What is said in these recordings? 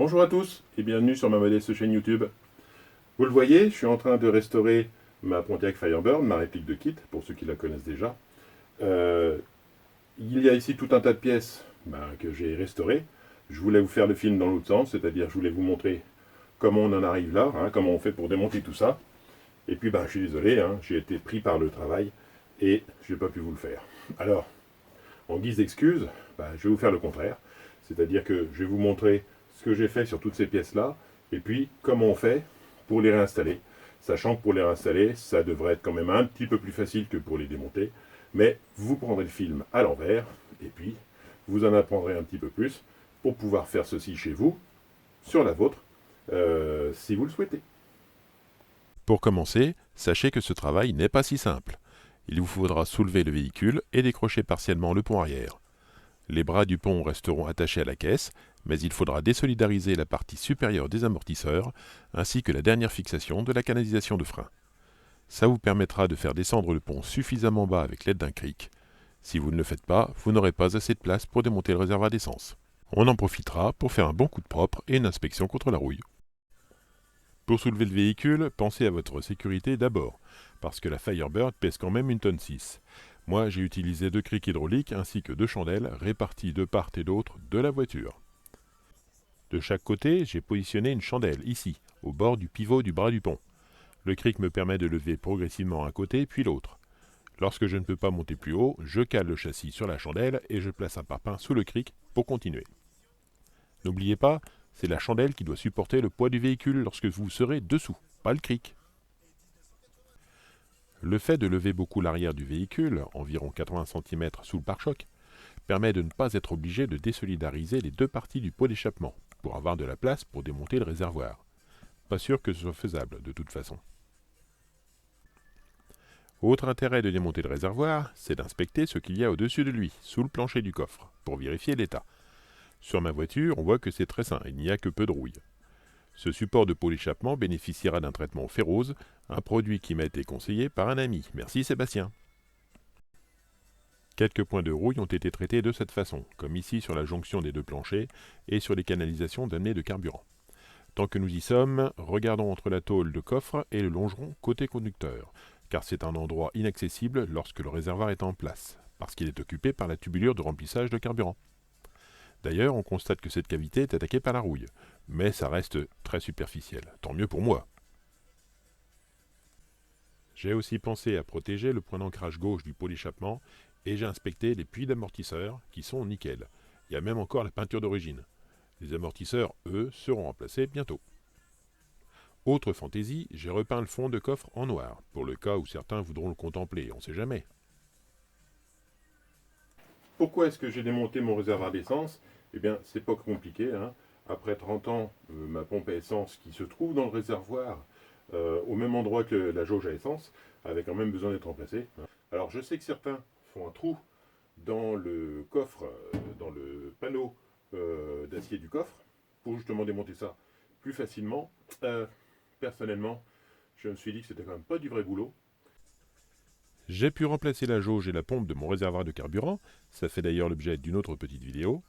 Bonjour à tous et bienvenue sur ma modeste chaîne YouTube. Vous le voyez, je suis en train de restaurer ma Pontiac Firebird, ma réplique de kit, pour ceux qui la connaissent déjà. Il y a ici tout un tas de pièces que j'ai restaurées. Je voulais vous faire le film dans l'autre sens, c'est-à-dire je voulais vous montrer comment on en arrive là, comment on fait pour démonter tout ça. Et puis je suis désolé, j'ai été pris par le travail et je n'ai pas pu vous le faire. Alors, en guise d'excuse, je vais vous faire le contraire. C'est-à-dire que je vais vous montrer ce que j'ai fait sur toutes ces pièces-là, et puis comment on fait pour les réinstaller. Sachant que pour les réinstaller, ça devrait être quand même un petit peu plus facile que pour les démonter. Mais vous prendrez le film à l'envers, et puis vous en apprendrez un petit peu plus pour pouvoir faire ceci chez vous, sur la vôtre, si vous le souhaitez. Pour commencer, sachez que ce travail n'est pas si simple. Il vous faudra soulever le véhicule et décrocher partiellement le pont arrière. Les bras du pont resteront attachés à la caisse, mais il faudra désolidariser la partie supérieure des amortisseurs, ainsi que la dernière fixation de la canalisation de frein. Ça vous permettra de faire descendre le pont suffisamment bas avec l'aide d'un cric. Si vous ne le faites pas, vous n'aurez pas assez de place pour démonter le réservoir d'essence. On en profitera pour faire un bon coup de propre et une inspection contre la rouille. Pour soulever le véhicule, pensez à votre sécurité d'abord, parce que la Firebird pèse quand même 1,6 tonnes. Moi, j'ai utilisé 2 crics hydrauliques ainsi que 2 chandelles réparties de part et d'autre de la voiture. De chaque côté, j'ai positionné une chandelle, ici, au bord du pivot du bras du pont. Le cric me permet de lever progressivement un côté puis l'autre. Lorsque je ne peux pas monter plus haut, je cale le châssis sur la chandelle et je place un parpaing sous le cric pour continuer. N'oubliez pas, c'est la chandelle qui doit supporter le poids du véhicule lorsque vous serez dessous, pas le cric. Le fait de lever beaucoup l'arrière du véhicule, environ 80 cm sous le pare-choc, permet de ne pas être obligé de désolidariser les deux parties du pot d'échappement, pour avoir de la place pour démonter le réservoir. Pas sûr que ce soit faisable, de toute façon. Autre intérêt de démonter le réservoir, c'est d'inspecter ce qu'il y a au-dessus de lui, sous le plancher du coffre, pour vérifier l'état. Sur ma voiture, on voit que c'est très sain, il n'y a que peu de rouille. Ce support de pot d'échappement bénéficiera d'un traitement au ferrose, un produit qui m'a été conseillé par un ami. Merci Sébastien. Quelques points de rouille ont été traités de cette façon, comme ici sur la jonction des deux planchers et sur les canalisations d'amener de carburant. Tant que nous y sommes, regardons entre la tôle de coffre et le longeron côté conducteur, car c'est un endroit inaccessible lorsque le réservoir est en place, parce qu'il est occupé par la tubulure de remplissage de carburant. D'ailleurs, on constate que cette cavité est attaquée par la rouille, mais ça reste très superficiel, tant mieux pour moi. J'ai aussi pensé à protéger le point d'ancrage gauche du pot d'échappement et j'ai inspecté les puits d'amortisseurs qui sont nickel. Il y a même encore la peinture d'origine. Les amortisseurs, eux, seront remplacés bientôt. Autre fantaisie, j'ai repeint le fond de coffre en noir, pour le cas où certains voudront le contempler, on ne sait jamais. Pourquoi est-ce que j'ai démonté mon réservoir d'essence? Eh bien, c'est pas compliqué. Après 30 ans, ma pompe à essence qui se trouve dans le réservoir, au même endroit que la jauge à essence, avait quand même besoin d'être remplacée. Alors, je sais que certains font un trou dans le coffre, dans le panneau d'acier du coffre, pour justement démonter ça plus facilement. Personnellement, je me suis dit que c'était quand même pas du vrai boulot. J'ai pu remplacer la jauge et la pompe de mon réservoir de carburant, ça fait d'ailleurs l'objet d'une autre petite vidéo,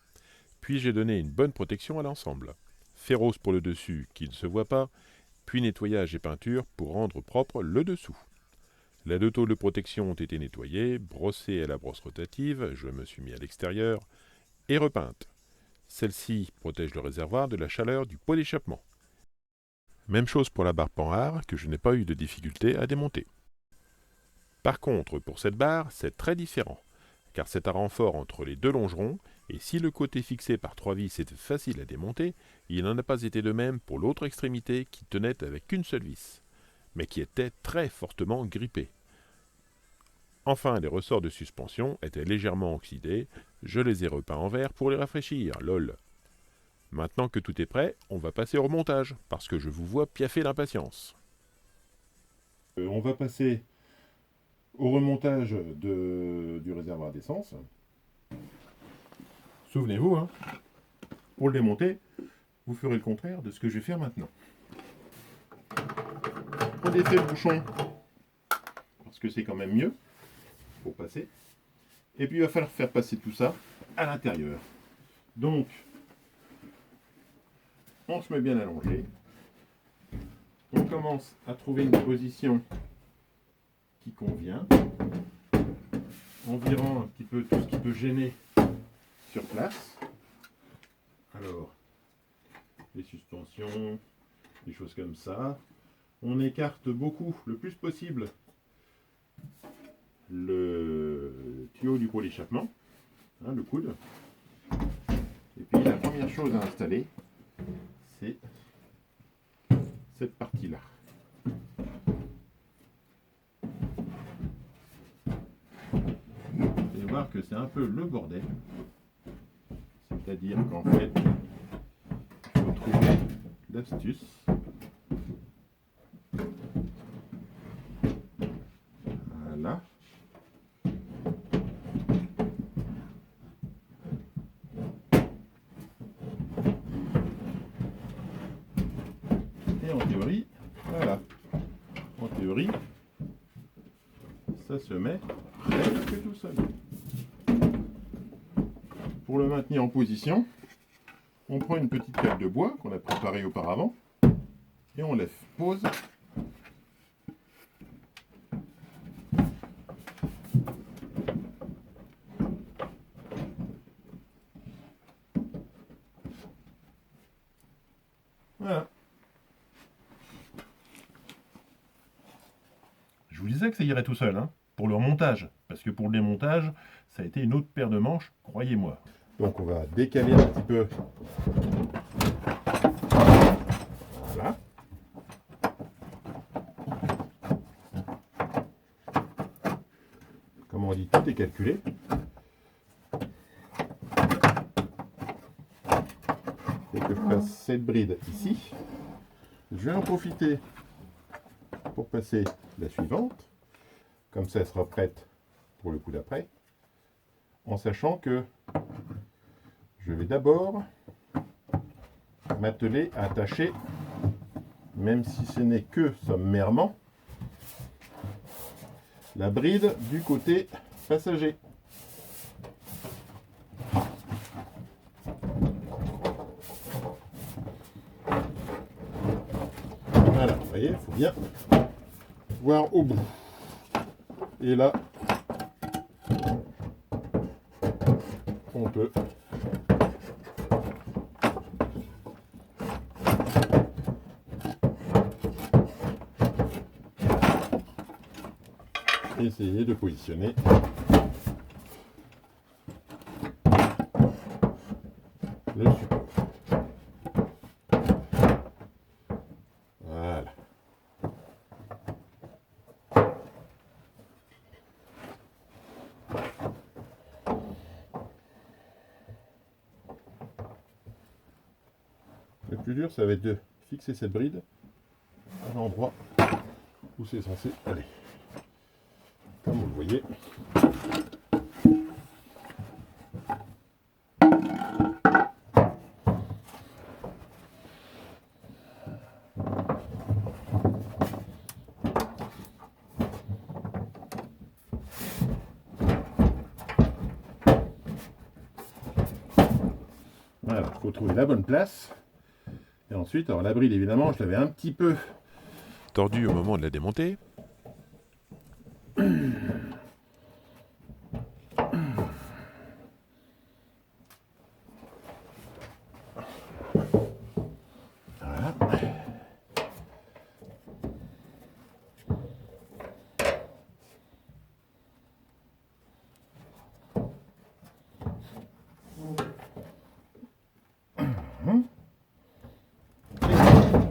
puis j'ai donné une bonne protection à l'ensemble. Ferrose pour le dessus qui ne se voit pas, puis nettoyage et peinture pour rendre propre le dessous. Les deux tôles de protection ont été nettoyées, brossées à la brosse rotative, je me suis mis à l'extérieur, et repeintes. Celle-ci protège le réservoir de la chaleur du pot d'échappement. Même chose pour la barre Panhard que je n'ai pas eu de difficulté à démonter. Par contre, pour cette barre, c'est très différent, car c'est un renfort entre les deux longerons, et si le côté fixé par 3 vis était facile à démonter, il n'en a pas été de même pour l'autre extrémité qui tenait avec une seule vis, mais qui était très fortement grippée. Enfin, les ressorts de suspension étaient légèrement oxydés, je les ai repeints en vert pour les rafraîchir, lol. Maintenant que tout est prêt, on va passer au remontage, parce que je vous vois piaffer d'impatience. On va passer au remontage du réservoir d'essence. Souvenez-vous, pour le démonter, vous ferez le contraire de ce que je vais faire maintenant. Redéfait le bouchon, parce que c'est quand même mieux pour passer. Et puis il va falloir faire passer tout ça à l'intérieur. Donc, on se met bien allongé. On commence à trouver une position qui convient, en virant un petit peu tout ce qui peut gêner sur place. Alors, les suspensions, des choses comme ça. On écarte beaucoup, le plus possible, le tuyau du pôle d'échappement, hein, le coude. Et puis la première chose à installer, c'est cette partie-là. Vous allez voir que c'est un peu le bordel. C'est-à-dire qu'en fait, il faut trouver l'astuce. Voilà. Et en théorie, voilà. En théorie, ça se met presque tout seul. Pour le maintenir en position, on prend une petite cale de bois qu'on a préparée auparavant et on la pose. Voilà. Je vous disais que ça irait tout seul, hein, pour le remontage, parce que pour le démontage, ça a été une autre paire de manches, croyez-moi. Donc on va décaler un petit peu. Voilà. Comme on dit, tout est calculé. Et que je passe cette bride ici. Je vais en profiter pour passer la suivante. Comme ça, elle sera prête pour le coup d'après. En sachant que je vais d'abord m'atteler à attacher, même si ce n'est que sommairement, la bride du côté passager. Voilà, vous voyez, il faut bien voir au bout. Et là, on peut essayer de positionner le support. Voilà. Le plus dur, ça va être de fixer cette bride à l'endroit où c'est censé aller. Comme vous le voyez. Voilà, il faut trouver la bonne place. Et ensuite, alors la bride, évidemment, je l'avais un petit peu Tordu au moment de la démonter. Voilà.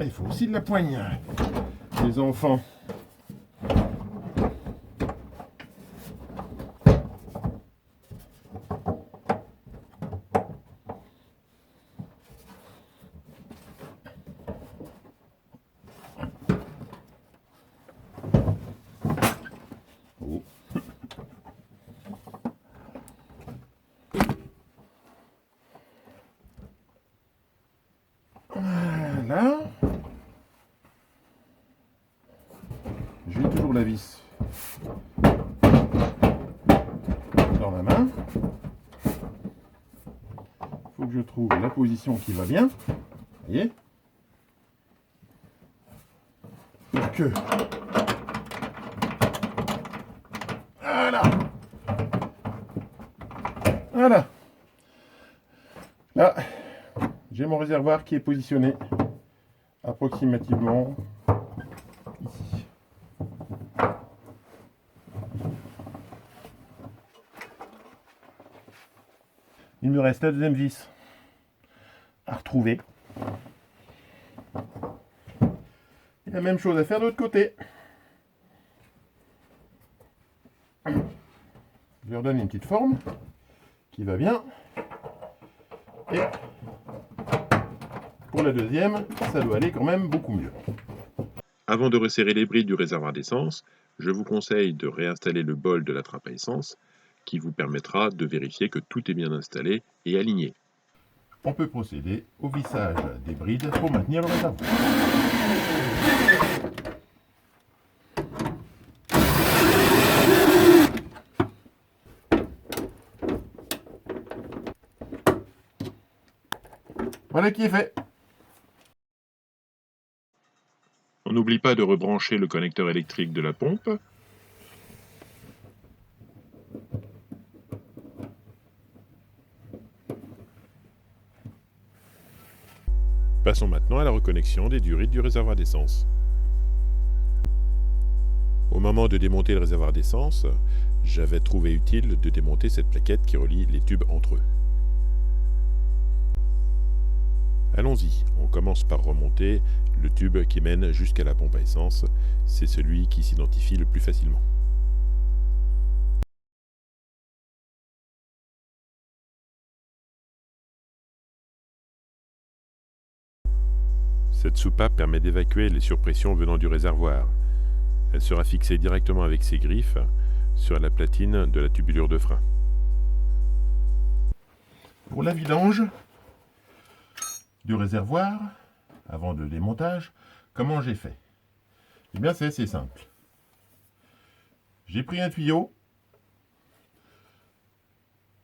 Et il faut aussi de la poigne, les enfants. Oh. Voilà. J'ai toujours la vis dans ma main. Il faut que je trouve la position qui va bien. Vous voyez ? queue. Voilà. Voilà. Là, j'ai mon réservoir qui est positionné approximativement ici. Il me reste la deuxième vis à retrouver. Et la même chose à faire de l'autre côté. Je lui redonne une petite forme qui va bien. Et pour la deuxième, ça doit aller quand même beaucoup mieux. Avant de resserrer les brides du réservoir d'essence, je vous conseille de réinstaller le bol de la trappe à essence qui vous permettra de vérifier que tout est bien installé et aligné. On peut procéder au vissage des brides pour maintenir le réservoir. Voilà qui est fait. On n'oublie pas de rebrancher le connecteur électrique de la pompe. Passons maintenant à la reconnexion des durites du réservoir d'essence. Au moment de démonter le réservoir d'essence, j'avais trouvé utile de démonter cette plaquette qui relie les tubes entre eux. Allons-y, on commence par remonter le tube qui mène jusqu'à la pompe à essence, c'est celui qui s'identifie le plus facilement. Cette soupape permet d'évacuer les surpressions venant du réservoir. Elle sera fixée directement avec ses griffes sur la platine de la tubulure de frein. Pour la vidange du réservoir, avant le démontage, comment j'ai fait? Eh bien, c'est assez simple. J'ai pris un tuyau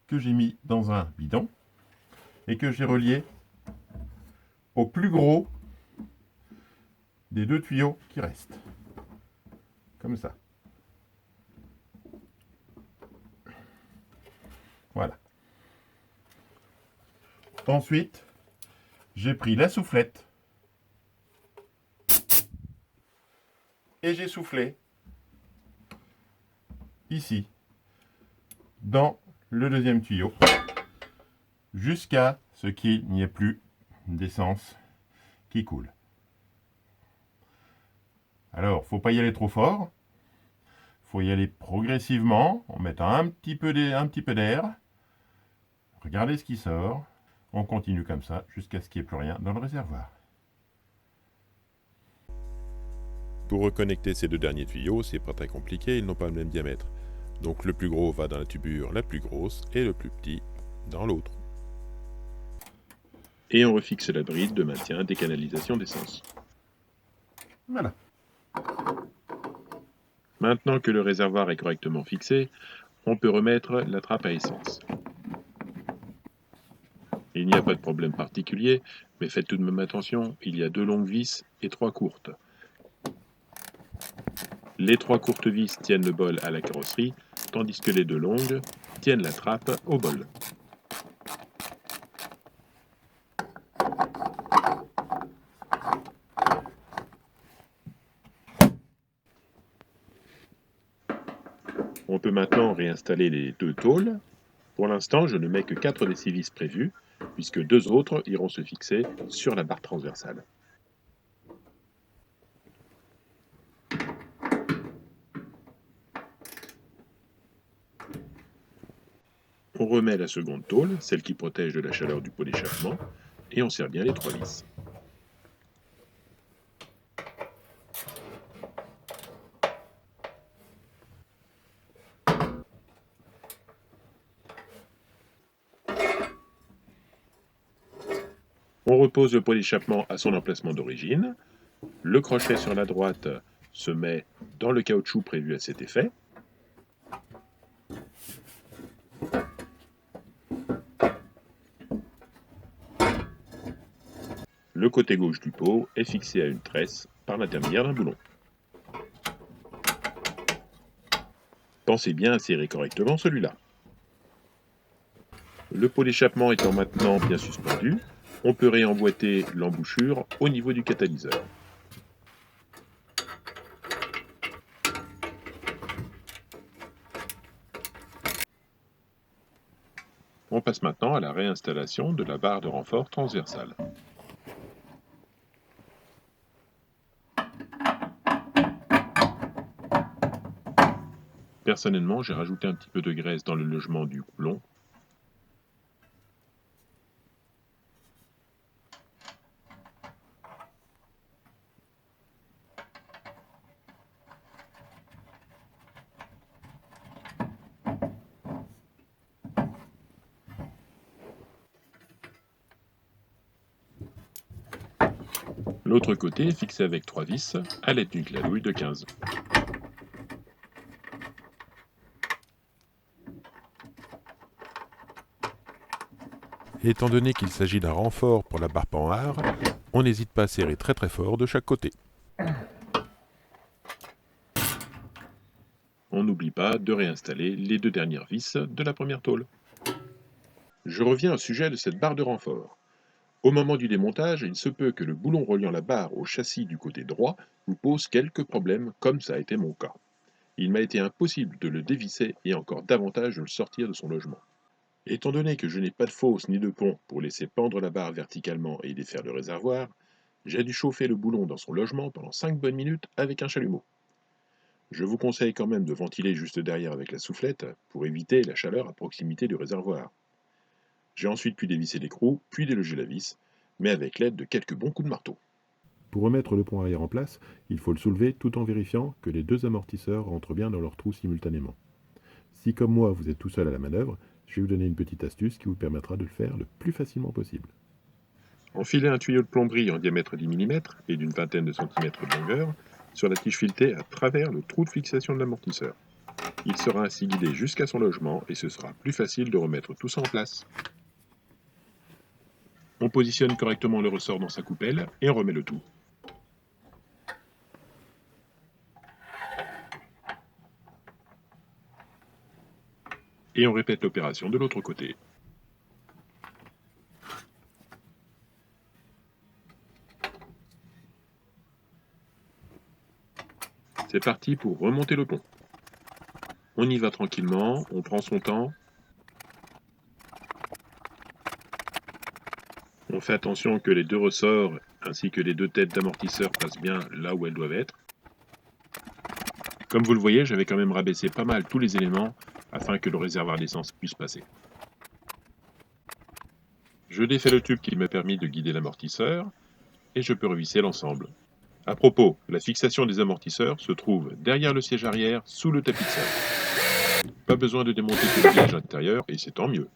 que j'ai mis dans un bidon et que j'ai relié au plus gros des deux tuyaux qui restent. Comme ça. Voilà. Ensuite, j'ai pris la soufflette et j'ai soufflé ici, dans le deuxième tuyau, jusqu'à ce qu'il n'y ait plus d'essence qui coule. Alors, faut pas y aller trop fort, faut y aller progressivement, en mettant un petit peu d'air. Regardez ce qui sort. On continue comme ça jusqu'à ce qu'il n'y ait plus rien dans le réservoir. Pour reconnecter ces deux derniers tuyaux, c'est pas très compliqué, ils n'ont pas le même diamètre. Donc le plus gros va dans la tubure la plus grosse et le plus petit dans l'autre. Et on refixe la bride de maintien des canalisations d'essence. Voilà. Maintenant que le réservoir est correctement fixé, on peut remettre la trappe à essence. Il n'y a pas de problème particulier, mais faites tout de même attention, il y a 2 longues vis et 3 courtes. Les 3 courtes vis tiennent le bol à la carrosserie, tandis que les 2 longues tiennent la trappe au bol. On peut maintenant réinstaller les 2 tôles. Pour l'instant, je ne mets que 4 des 6 vis prévues, puisque 2 autres iront se fixer sur la barre transversale. On remet la seconde tôle, celle qui protège de la chaleur du pot d'échappement, et on serre bien les 3 vis. On repose le pot d'échappement à son emplacement d'origine. Le crochet sur la droite se met dans le caoutchouc prévu à cet effet. Le côté gauche du pot est fixé à une tresse par l'intermédiaire d'un boulon. Pensez bien à serrer correctement celui-là. Le pot d'échappement étant maintenant bien suspendu, on peut réemboîter l'embouchure au niveau du catalyseur. On passe maintenant à la réinstallation de la barre de renfort transversale. Personnellement, j'ai rajouté un petit peu de graisse dans le logement du boulon. L'autre côté est fixé avec 3 vis à l'aide d'une cladouille de 15. Étant donné qu'il s'agit d'un renfort pour la barre Panhard, on n'hésite pas à serrer très très fort de chaque côté. On n'oublie pas de réinstaller les 2 dernières vis de la première tôle. Je reviens au sujet de cette barre de renfort. Au moment du démontage, il se peut que le boulon reliant la barre au châssis du côté droit vous pose quelques problèmes, comme ça a été mon cas. Il m'a été impossible de le dévisser et encore davantage de le sortir de son logement. Étant donné que je n'ai pas de fosse ni de pont pour laisser pendre la barre verticalement et défaire le réservoir, j'ai dû chauffer le boulon dans son logement pendant 5 bonnes minutes avec un chalumeau. Je vous conseille quand même de ventiler juste derrière avec la soufflette pour éviter la chaleur à proximité du réservoir. J'ai ensuite pu dévisser l'écrou, puis déloger la vis, mais avec l'aide de quelques bons coups de marteau. Pour remettre le pont arrière en place, il faut le soulever tout en vérifiant que les 2 amortisseurs rentrent bien dans leur trou simultanément. Si comme moi vous êtes tout seul à la manœuvre, je vais vous donner une petite astuce qui vous permettra de le faire le plus facilement possible. Enfilez un tuyau de plomberie en diamètre 10 mm et d'une vingtaine de centimètres de longueur sur la tige filetée à travers le trou de fixation de l'amortisseur. Il sera ainsi guidé jusqu'à son logement et ce sera plus facile de remettre tout ça en place. On positionne correctement le ressort dans sa coupelle et on remet le tout. Et on répète l'opération de l'autre côté. C'est parti pour remonter le pont. On y va tranquillement, on prend son temps. On fait attention que les 2 ressorts ainsi que les 2 têtes d'amortisseur passent bien là où elles doivent être. Comme vous le voyez, j'avais quand même rabaissé pas mal tous les éléments afin que le réservoir d'essence puisse passer. Je défais le tube qui m'a permis de guider l'amortisseur et je peux revisser l'ensemble. À propos, la fixation des amortisseurs se trouve derrière le siège arrière sous le tapis de selle. Pas besoin de démonter tout le siège intérieur et c'est tant mieux.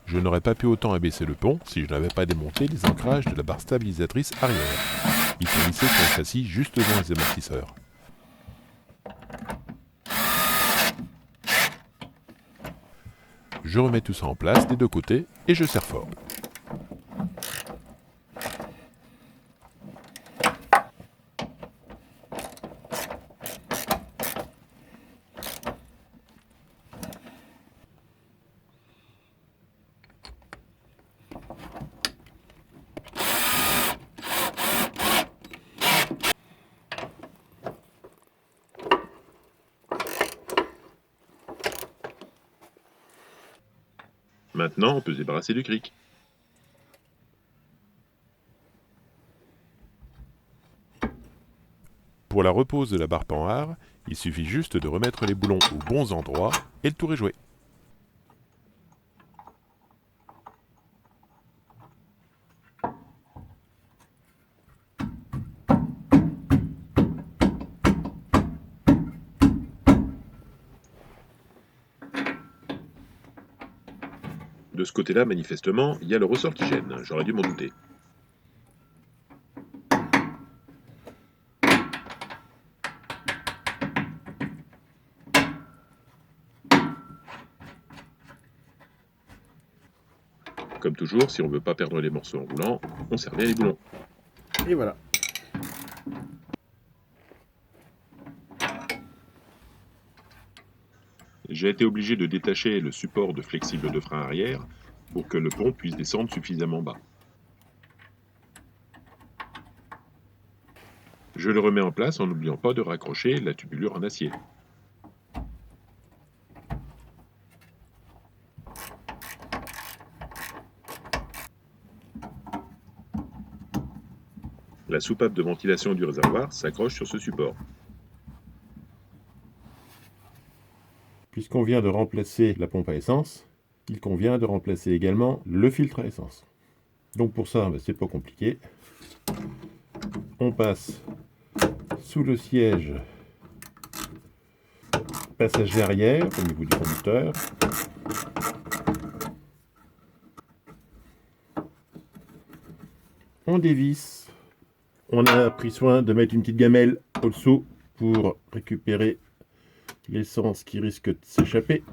Je n'aurais pas pu autant abaisser le pont si je n'avais pas démonté les ancrages de la barre stabilisatrice arrière. Ils sont lissés sur le châssis juste devant les amortisseurs. Je remets tout ça en place des 2 côtés et je serre fort. Maintenant, on peut se débarrasser du cric. Pour la repose de la barre Panhard, il suffit juste de remettre les boulons aux bons endroits et le tour est joué. De ce côté-là, manifestement, il y a le ressort qui gêne. J'aurais dû m'en douter. Comme toujours, si on ne veut pas perdre les morceaux en roulant, on serre bien les boulons. Et voilà. J'ai été obligé de détacher le support de flexible de frein arrière pour que le pont puisse descendre suffisamment bas. Je le remets en place en n'oubliant pas de raccrocher la tubulure en acier. La soupape de ventilation du réservoir s'accroche sur ce support. Puisqu'on vient de remplacer la pompe à essence, il convient de remplacer également le filtre à essence. Donc pour ça, c'est pas compliqué. On passe sous le siège passager arrière au niveau du conducteur. On dévisse. On a pris soin de mettre une petite gamelle au-dessous pour récupérer l'essence qui risque de s'échapper.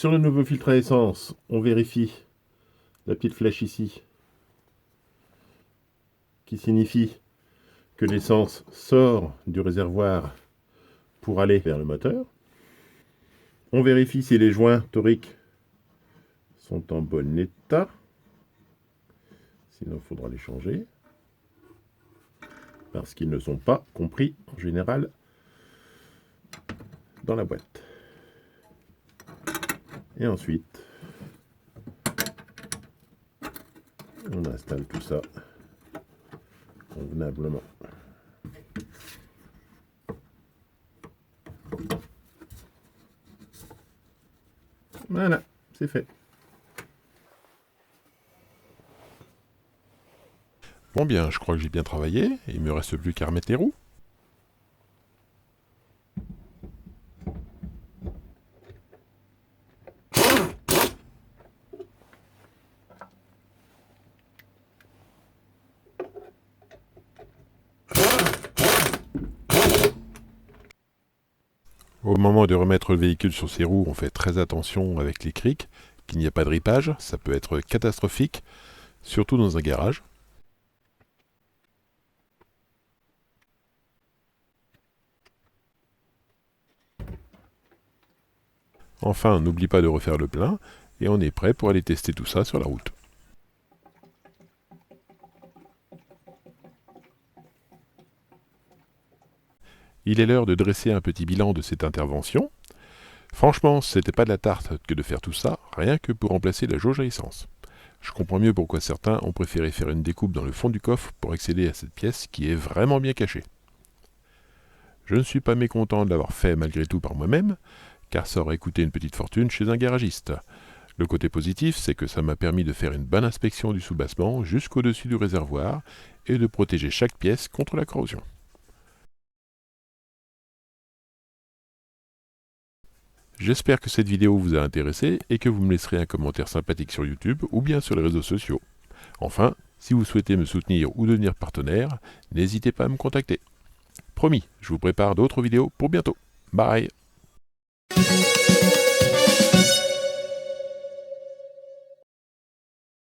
Sur le nouveau filtre à essence, on vérifie la petite flèche ici qui signifie que l'essence sort du réservoir pour aller vers le moteur. On vérifie si les joints toriques sont en bon état. Sinon, il faudra les changer. Parce qu'ils ne sont pas compris en général dans la boîte. Et ensuite, on installe tout ça convenablement. Voilà, c'est fait. Bon bien, je crois que j'ai bien travaillé, il me reste plus qu'à remettre les roues. Au moment de remettre le véhicule sur ses roues, on fait très attention avec les crics, qu'il n'y a pas de ripage, ça peut être catastrophique, surtout dans un garage. Enfin, n'oublie pas de refaire le plein, et on est prêt pour aller tester tout ça sur la route. Il est l'heure de dresser un petit bilan de cette intervention. Franchement, c'était pas de la tarte que de faire tout ça, rien que pour remplacer la jauge à essence. Je comprends mieux pourquoi certains ont préféré faire une découpe dans le fond du coffre pour accéder à cette pièce qui est vraiment bien cachée. Je ne suis pas mécontent de l'avoir fait malgré tout par moi-même, car ça aurait coûté une petite fortune chez un garagiste. Le côté positif, c'est que ça m'a permis de faire une bonne inspection du soubassement jusqu'au-dessus du réservoir et de protéger chaque pièce contre la corrosion. J'espère que cette vidéo vous a intéressé et que vous me laisserez un commentaire sympathique sur YouTube ou bien sur les réseaux sociaux. Enfin, si vous souhaitez me soutenir ou devenir partenaire, n'hésitez pas à me contacter. Promis, je vous prépare d'autres vidéos pour bientôt. Bye!